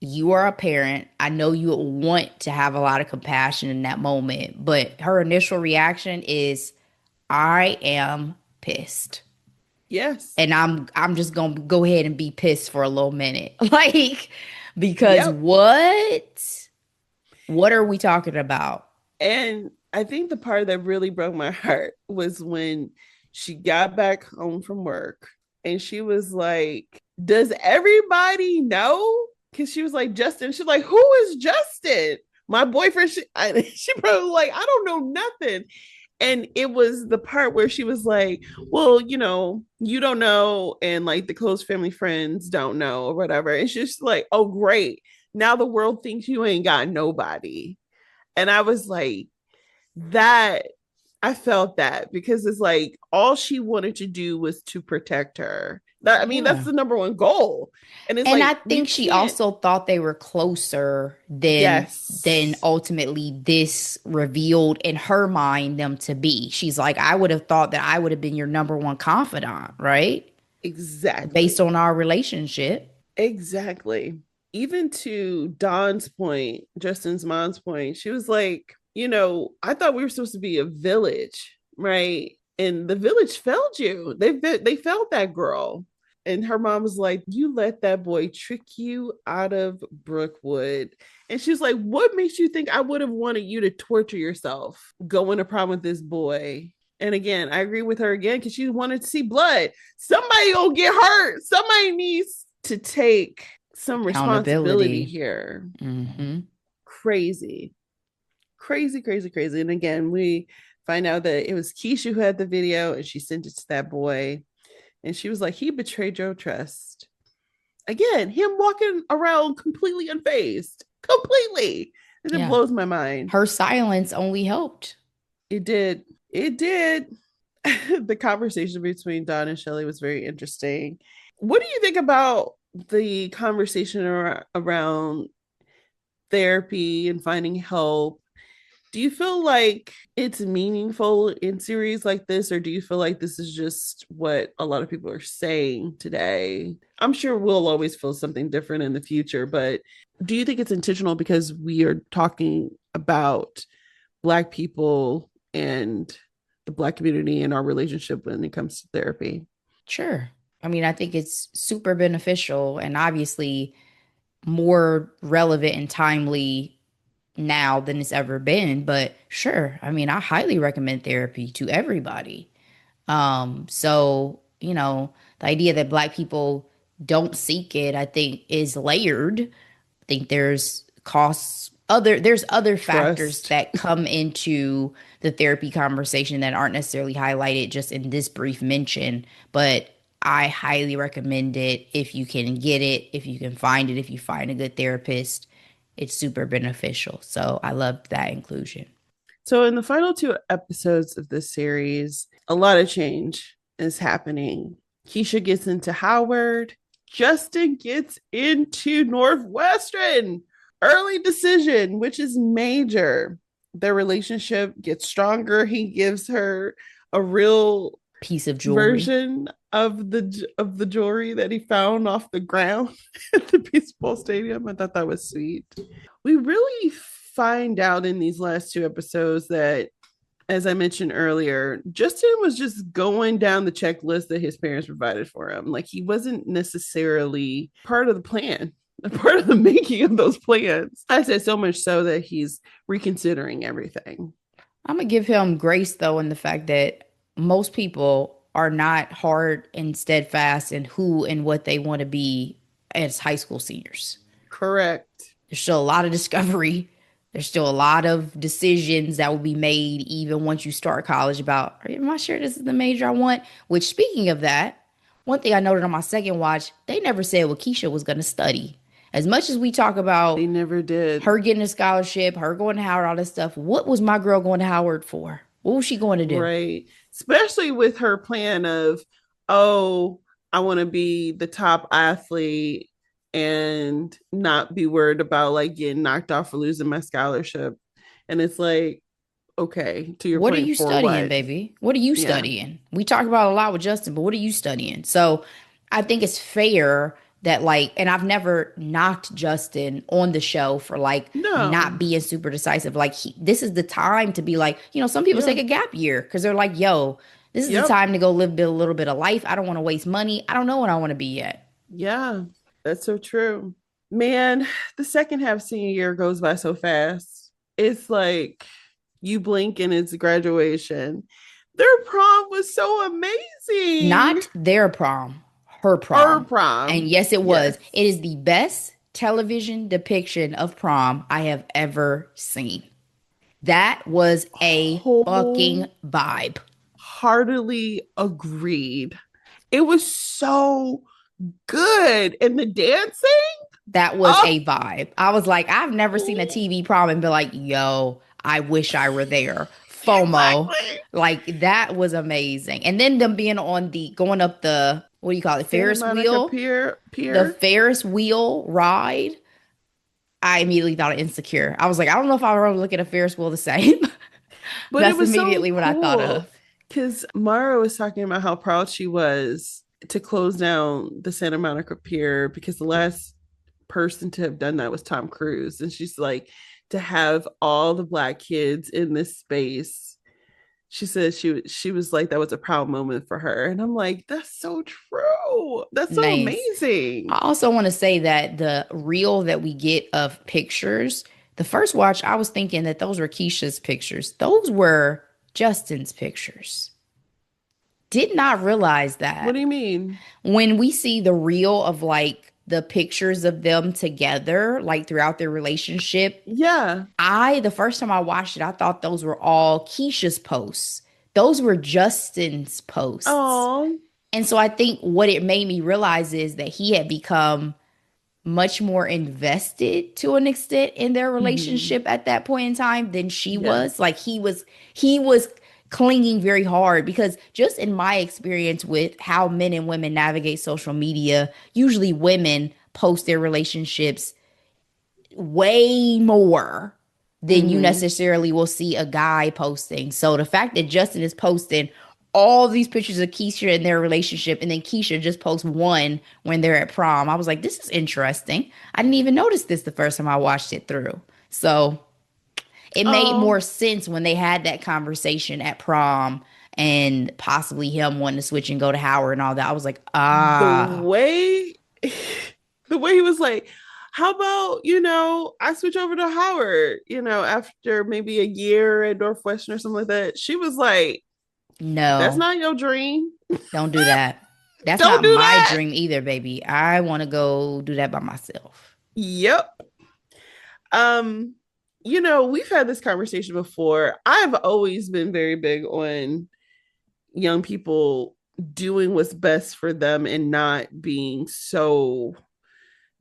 you are a parent. I know you want to have a lot of compassion in that moment, but her initial reaction is, I am pissed. Yes. And I'm just going to go ahead and be pissed for a little minute. Like, because Yep. what are we talking about? And I think the part that really broke my heart was when she got back home from work and she was like, does everybody know? Because she was like, Justin. She's like, who is Justin? My boyfriend. She probably like, I don't know nothing. And it was the part where she was like, well, you don't know. And like the close family friends don't know or whatever. It's just like, oh, great. Now the world thinks you ain't got nobody. And I was like, that I felt that, because it's like all she wanted to do was to protect her. I mean, that's Yeah. the number one goal. And it's And I like, you think she can't. also thought they were closer than Yes, ultimately this revealed in her mind them to be. She's like, I would have thought that I would have been your number one confidant, right? Based exactly. on our relationship. Exactly. Even to Dawn's point, Justin's mom's point, she was like, I thought we were supposed to be a village, right? And the village failed you. They failed that girl. And her mom was like, you let that boy trick you out of Brookwood. And she's like, what makes you think I would have wanted you to torture yourself going to prom with this boy? And again, I agree with her again, because she wanted to see blood. Somebody will get hurt. Somebody needs to take some responsibility Accountability. here. Hmm. Crazy, crazy, crazy, crazy. And again, we find out that it was Keisha who had the video and she sent it to that boy. And she was like, he betrayed your trust. Again, him walking around completely unfazed, completely. And it Yeah. blows my mind. Her silence only helped. It did. It did. The conversation between Don and Shelley was very interesting. What do you think about the conversation around therapy and finding help? Do you feel like it's meaningful in series like this, or do you feel like this is just what a lot of people are saying today? I'm sure we'll always feel something different in the future, but do you think it's intentional because we are talking about Black people and the Black community and our relationship when it comes to therapy? Sure. I mean, I think it's super beneficial and obviously more relevant and timely now than it's ever been. But sure, I mean, I highly recommend therapy to everybody. So, the idea that Black people don't seek it, I think, is layered. I think there's other factors Trust. that come into the therapy conversation that aren't necessarily highlighted just in this brief mention, but I highly recommend it if you can get it, if you can find it, if you find a good therapist. It's super beneficial. So I loved that inclusion. So, in the final two episodes of this series, a lot of change is happening. Keisha gets into Howard, Justin gets into Northwestern. Early decision, which is major. Their relationship gets stronger. He gives her a real Piece of jewelry. version of the jewelry that he found off the ground at the baseball stadium. I thought that was sweet. We really find out in these last two episodes that, as I mentioned earlier, Justin was just going down the checklist that his parents provided for him. Like, he wasn't necessarily part of the plan, a part of the making of those plans. I said so much so that he's reconsidering everything. I'm going to give him grace, though, in the fact that most people are not hard and steadfast in who and what they want to be as high school seniors. Correct. There's still a lot of discovery. There's still a lot of decisions that will be made even once you start college about, am I sure this is the major I want? Which, speaking of that, one thing I noted on my second watch, they never said what Keisha was going to study. As much as we talk They about never did. her getting a scholarship, her going to Howard, all this stuff, what was my girl going to Howard for? What was she going to do? Right. Especially with her plan of, oh, I want to be the top athlete and not be worried about like getting knocked off for losing my scholarship. And it's like, okay, to your What are point, you for studying, what? baby? What are you Yeah. studying? We talk about a lot with Justin, but what are you studying? So I think it's fair that, like, and I've never knocked Justin on the show for like not No. being super decisive. Like, this is the time to be like, some people Yeah. take a gap year because they're like, yo, this is the Yep. time to go live a little bit of life. I don't want to waste money. I don't know what I want to be yet. Yeah. That's so true. Man, the second half senior year goes by so fast. It's like you blink and it's graduation. Their prom was so amazing. Not their prom, her Her prom. And prom. yes, it was. Yes. It is the best television depiction of prom I have ever seen. That was a fucking vibe. Wholeheartedly agreed. It was so good. And the dancing. That was Oh, a vibe. I was like, I've never seen a TV prom and be like, yo, I wish I were there. FOMO. exactly. Like, that was amazing. And then them being on going up the, what do you call it? Santa Ferris Monica wheel. Pier. The Ferris wheel ride. I immediately thought of Insecure. I was like, I don't know if I'll ever look at a Ferris wheel the same. But it That's was so immediately what I thought cool of. because Mara was talking about how proud she was to close down the Santa Monica Pier because the last person to have done that was Tom Cruise. And she's like, to have all the Black kids in this space. She said she was like, that was a proud moment for her. And I'm like, that's so true. That's so Nice. amazing. I also want to say that the reel that we get of pictures, the first watch, I was thinking that those were Keisha's pictures. Those were Justin's pictures. Did not realize What that. do you mean? When we see the reel of like the pictures of them together, like throughout their relationship, Yeah. the first time I watched it, I thought those were all Keisha's posts. Those were Justin's posts. Oh, And so I think what it made me realize is that he had become much more invested to an extent in their mm-hmm. relationship at that point in time than she was. Yes. Like, he was clinging very hard because just in my experience with how men and women navigate social media, usually women post their relationships way more than you necessarily will see a guy posting. So the fact that Justin is posting all these pictures of Keisha and their relationship, and then Keisha just posts one when they're at prom, I was like, this is interesting. I didn't even notice this the first time I watched it through. So it made more sense when they had that conversation at prom and possibly him wanting to switch and go to Howard and all that. I was like, the way he was like, how about, I switch over to Howard, after maybe a year at Northwestern or something like that. She was like, no, that's not your dream. Don't do that. That's Don't not do my that. dream either, baby. I want to go do that by myself. Yep. We've had this conversation before. I've always been very big on young people doing what's best for them and not being so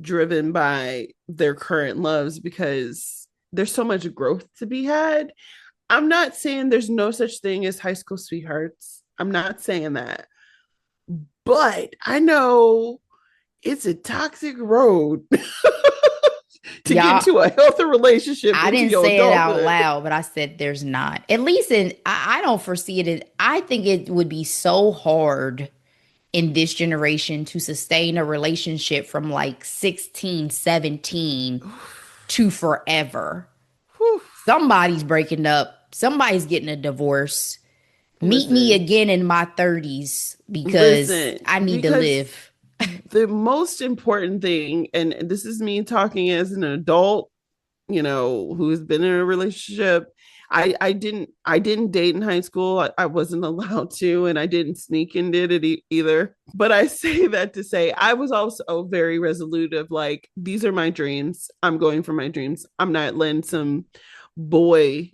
driven by their current loves, because there's so much growth to be had. I'm not saying there's no such thing as high school sweethearts. I'm not saying that. But I know it's a toxic road to get to a healthy relationship. I didn't say it out loud, but I said there's not. At least I don't foresee it. I think it would be so hard in this generation to sustain a relationship from like 16, 17 to forever. Somebody's breaking up. Somebody's getting a divorce. Meet me again in my 30s because I need to live. The most important thing, and this is me talking as an adult, who's been in a relationship. I didn't date in high school. I wasn't allowed to, and I didn't sneak and did it either. But I say that to say I was also very resolute of like, these are my dreams. I'm going for my dreams. I'm not letting some boy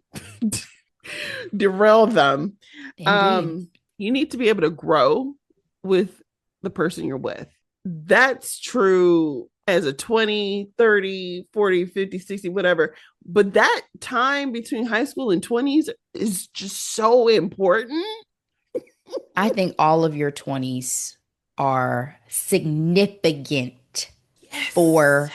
derail them. You need to be able to grow with the person you're with. That's true as a 20, 30, 40, 50, 60, whatever. But that time between high school and 20s is just so important. I think all of your 20s are significant for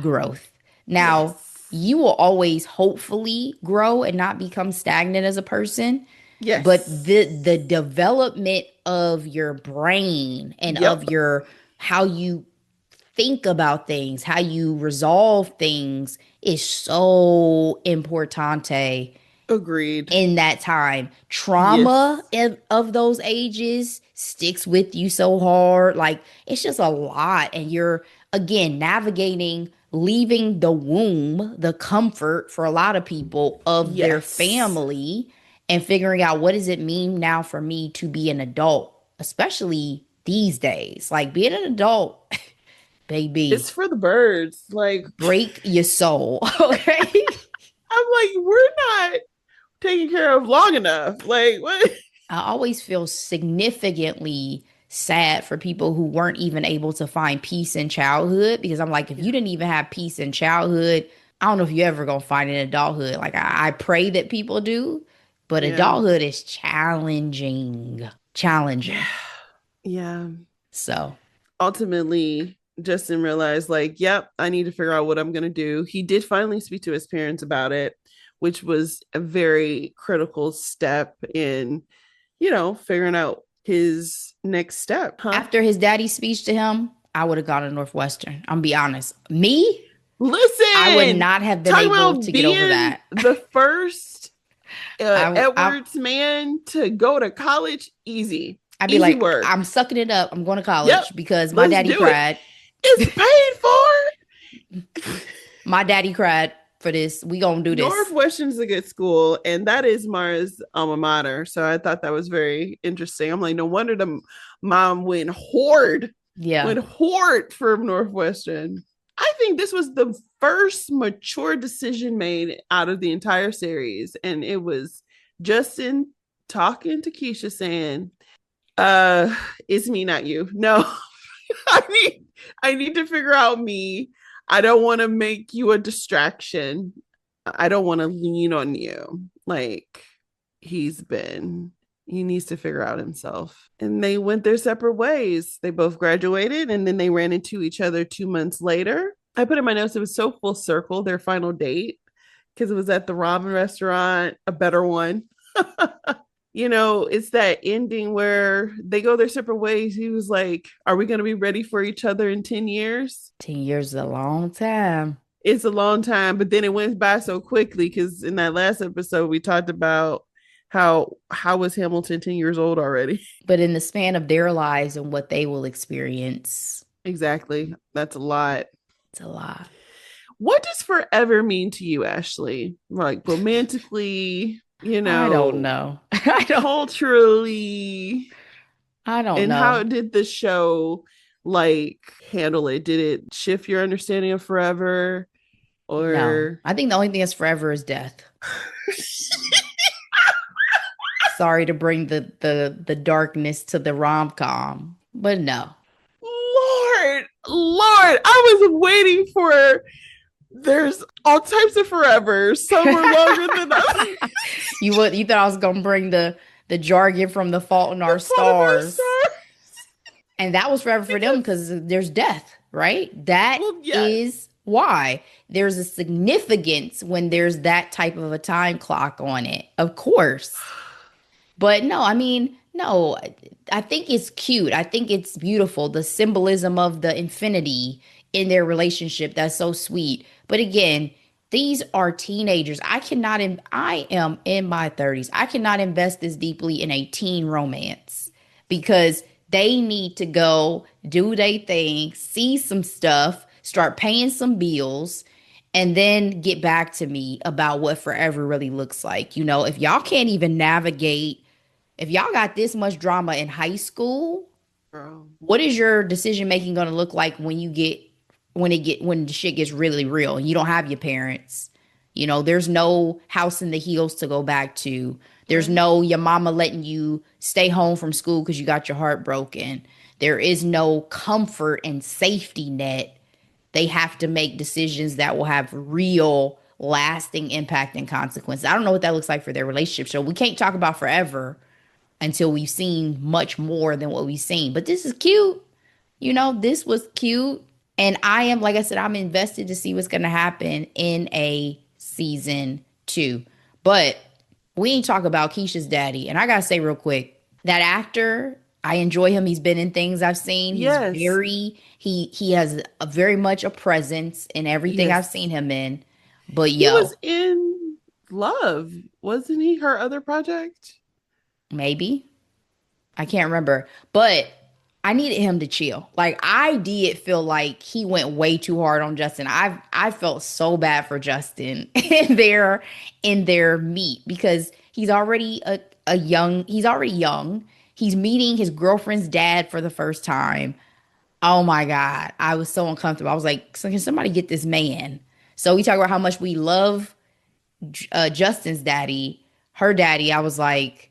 growth. Now, you will always hopefully grow and not become stagnant as a person. Yes. But the development of your brain and of your how you think about things, how you resolve things is so importante. Agreed. In that time, trauma of those ages sticks with you so hard. Like, it's just a lot. And you're, again, navigating, leaving the womb, the comfort for a lot of people of their family, and figuring out, what does it mean now for me to be an adult, especially these days? Like, being an adult, baby, it's for the birds. Like, break your soul. Okay. I'm like, we're not taken care of long enough. Like, what? I always feel significantly sad for people who weren't even able to find peace in childhood, because I'm like, if you didn't even have peace in childhood, I don't know if you're ever gonna find it in adulthood. Like, I pray that people do, but adulthood is challenging. Yeah. So ultimately, Justin realized, like, yep, I need to figure out what I'm going to do. He did finally speak to his parents about it, which was a very critical step in, figuring out his next step. After his daddy's speech to him, I would have gone to Northwestern. I'm gonna be honest. Me? Listen, I would not have been able to get over that. The first Edwards man to go to college, easy. I'd be easy like, work. I'm sucking it up. I'm going to college because my daddy cried. It's paid for. My daddy cried for this. We gonna do this. Northwestern's a good school, and that is Mara's alma mater. So I thought that was very interesting. I'm like, no wonder the mom went hoard. Yeah, went hoard for Northwestern. I think this was the first mature decision made out of the entire series, and it was Justin talking to Keisha saying, "It's me, not you. No, I need to figure out me. I don't want to make you a distraction. I don't want to lean on you. Like, he needs to figure out himself." And they went their separate ways. They both graduated, and then they ran into each other 2 months later. I put in my notes, it was so full circle, their final date, because it was at the ramen restaurant, a better one. It's that ending where they go their separate ways. He was like, are we going to be ready for each other in 10 years? 10 years is a long time. It's a long time, but then it went by so quickly because in that last episode, we talked about how was Hamilton 10 years old already? But in the span of their lives and what they will experience. Exactly. That's a lot. It's a lot. What does forever mean to you, Ashley? Like romantically, I don't know. culturally. I don't And know. how did the show like handle it? Did it shift your understanding of forever? No. Or I think the only thing that's forever is death. Sorry to bring the darkness to the rom-com, but no. Lord, I was waiting for there's all types of forever. Some are longer than others. You thought I was gonna bring the jargon from The Fault in Our Stars. And that was forever for them because there's death, right? That is why there's a significance when there's that type of a time clock on it, of course. But no, I mean, no, I think it's cute. I think it's beautiful. The symbolism of the infinity in their relationship, that's so sweet. But again, these are teenagers. I am in my 30s. I cannot invest this deeply in a teen romance because they need to go do their thing, see some stuff, start paying some bills, and then get back to me about what forever really looks like. If y'all can't even navigate, if y'all got this much drama in high school, what is your decision making going to look like when the shit gets really real and you don't have your parents? There's no house in the hills to go back to. There's no your mama letting you stay home from school because you got your heart broken. There is no comfort and safety net. They have to make decisions that will have real, lasting impact and consequences. I don't know what that looks like for their relationship. So we can't talk about forever until we've seen much more than what we've seen. But this is cute. This was cute. And I am, like I said, I'm invested to see what's going to happen in a season 2. But we ain't talk about Keisha's daddy. And I got to say real quick, that actor, I enjoy him. He's been in things I've seen. He's he has very much a presence in everything I've seen him in. But he was in Love, wasn't he? Her other project? Maybe. I can't remember. But I needed him to chill. Like I did feel like he went way too hard on Justin. I felt so bad for Justin in their meet because he's already young. He's meeting his girlfriend's dad for the first time. Oh my God. I was so uncomfortable. I was like, can somebody get this man? So we talk about how much we love Justin's daddy, her daddy. I was like,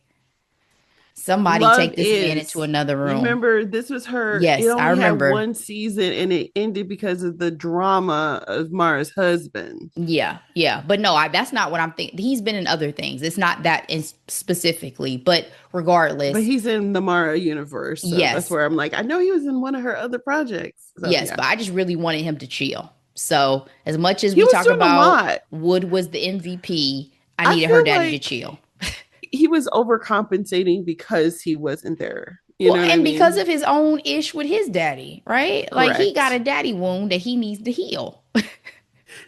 somebody take this man into another room. Remember, this was her. Yes, I remember. Had one season and it ended because of the drama of Mara's husband. Yeah. But no, that's not what I'm thinking. He's been in other things. It's not that specifically, but regardless. But he's in the Mara universe. So yes. That's where I'm like, I know he was in one of her other projects. So, yes, but I just really wanted him to chill. So as much as we talk about Wood was the MVP, I needed her daddy to chill. He was overcompensating because he wasn't there. You know what I mean? Because of his own ish with his daddy, right? Like he got a daddy wound that he needs to heal.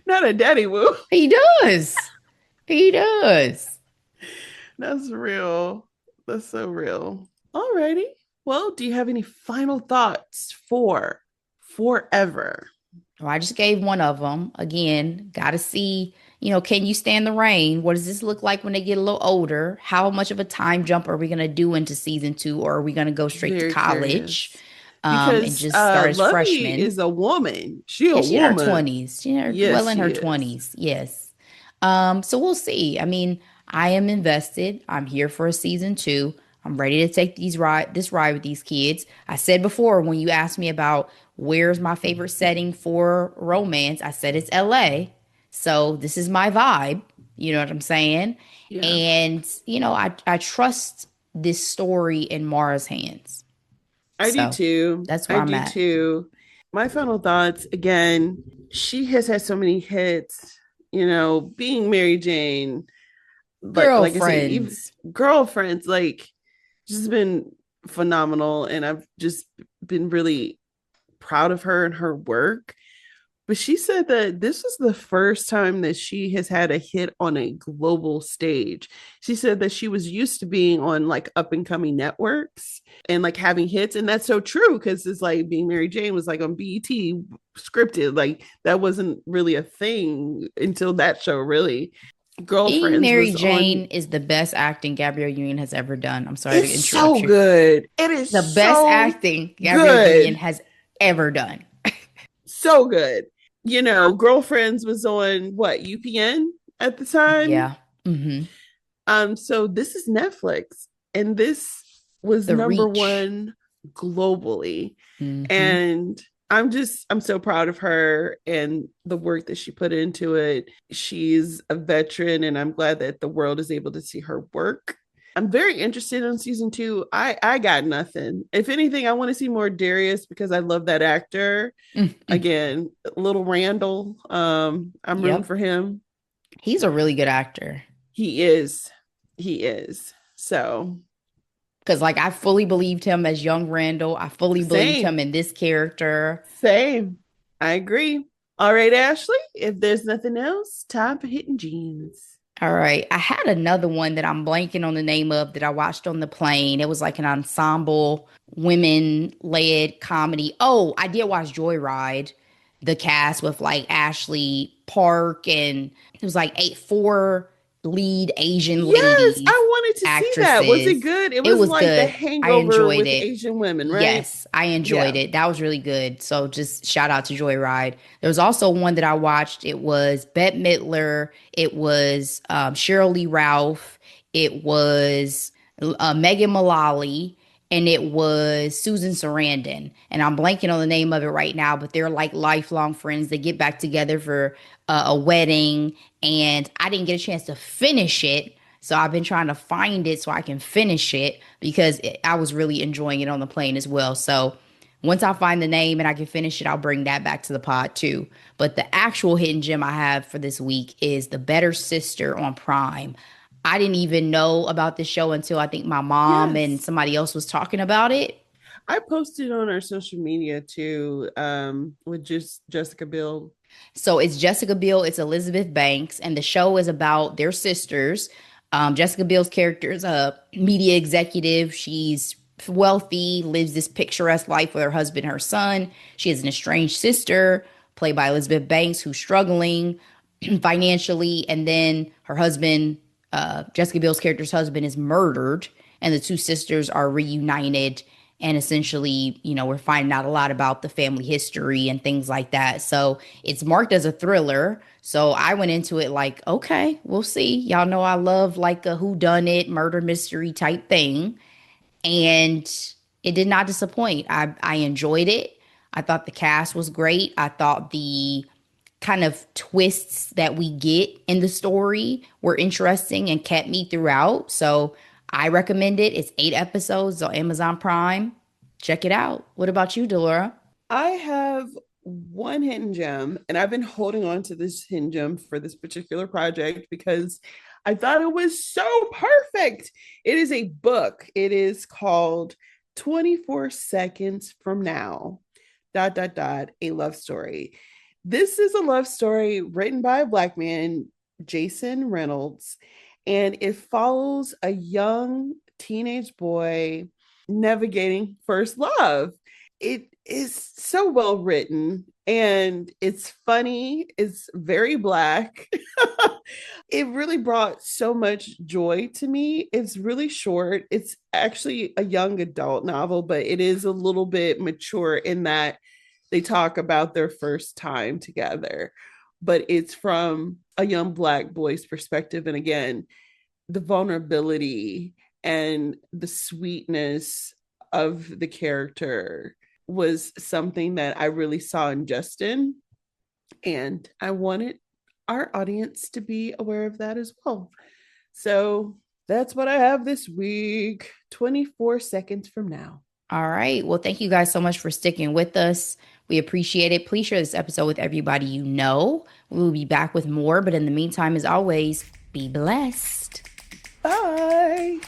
Not a daddy wound. He does. He does. That's real. That's so real. Alrighty. Well, do you have any final thoughts for Forever? Well, I just gave one of them. Again, got to see, can you stand the rain? What does this look like when they get a little older? How much of a time jump are we going to do into season 2? Or are we going to go straight to college and just start as Lovey freshmen? Is a woman. She in her 20s. Well in her 20s. Yes. So we'll see. I mean, I am invested. I'm here for a season 2. I'm ready to take this ride with these kids. I said before, when you asked me about where's my favorite setting for romance, I said it's LA. So this is my vibe. You know what I'm saying? Yeah. And, I trust this story in Mara's hands. I do too. That's where I'm at. I do too. My final thoughts, again, she has had so many hits. being Mary Jane, like I said, even Girlfriends. girlfriends, like just been phenomenal. And I've just been really proud of her and her work. But she said that this was the first time that she has had a hit on a global stage. She said that she was used to being on like up and coming networks and like having hits. And that's so true because it's like being Mary Jane was like on BET scripted. Like that wasn't really a thing until that show, really. Being Girlfriends Mary was Jane on. is the best acting Gabrielle Union has ever done. I'm sorry to It's interrupt so you. good. It is The best so acting Gabrielle Union good. has ever done. So good. Girlfriends was on what, UPN at the time? Yeah. Mm-hmm. So this is Netflix, and this was The number reach. one globally. Mm-hmm. And I'm so proud of her and the work that she put into it. She's a veteran, and I'm glad that the world is able to see her work. I'm very interested in season two. I got nothing. If anything, I want to see more Darius because I love that actor. Mm-hmm. Again, little Randall. I'm rooting Yep. for him. He's a really good actor. He is. He is. So Because, like, I fully believed him as young Randall. I fully believed him same. in this character. Same. I agree. All right, Ashley. If there's nothing else, time for hitting jeans. All right. I had another one that I'm blanking on the name of that I watched on the plane. It was like an ensemble women led comedy. Oh, I did watch Joyride, the cast with like Ashley Park, and it was like four lead Asian Yes, ladies, I wanted to see that. Was it actresses. good? It It was was like the good. I hangover enjoyed with it. Asian women, right? Yes, I enjoyed Yeah. it. That was really good. So just shout out to Joyride. There was also one that I watched. It was Bette Midler. It was Cheryl Lee Ralph. It was Megan Mullally. And it was Susan Sarandon. And I'm blanking on the name of it right now, but they're like lifelong friends. They get back together for a wedding. And I didn't get a chance to finish it. So I've been trying to find it so I can finish it because I was really enjoying it on the plane as well. So once I find the name and I can finish it, I'll bring that back to the pod too. But the actual hidden gem I have for this week is The Better Sister on Prime. I didn't even know about this show until I think my mom and Yes. somebody else was talking about it. I posted on our social media too, with just Jessica Biel. So it's Jessica Biel, it's Elizabeth Banks, and the show is about their sisters. Jessica Biel's character is a media executive. She's wealthy, lives this picturesque life with her husband and her son. She has an estranged sister, played by Elizabeth Banks, who's struggling financially. And then her husband, Jessica Biel's character's husband, is murdered, and the two sisters are reunited. And essentially, we're finding out a lot about the family history and things like that. So it's marked as a thriller. So I went into it like, okay, we'll see. Y'all know I love like a whodunit murder mystery type thing. And it did not disappoint. I enjoyed it. I thought the cast was great. I thought the kind of twists that we get in the story were interesting and kept me throughout. So I recommend it. It's 8 episodes on Amazon Prime. Check it out. What about you, Delora? I have one hidden gem, and I've been holding on to this hidden gem for this particular project because I thought it was so perfect. It is a book. It is called 24 Seconds from Now, dot, dot, dot, a love story. This is a love story written by a Black man, Jason Reynolds, and it follows a young teenage boy navigating first love. It is so well written and it's funny. It's very Black. It really brought so much joy to me. It's really short. It's actually a young adult novel, but it is a little bit mature in that they talk about their first time together. But it's from a young Black boy's perspective. And again, the vulnerability and the sweetness of the character was something that I really saw in Justin. And I wanted our audience to be aware of that as well. So that's what I have this week, 24 seconds from now. All right. Well, thank you guys so much for sticking with us. We appreciate it. Please share this episode with everybody you know. We will be back with more, but in the meantime, as always, be blessed. Bye.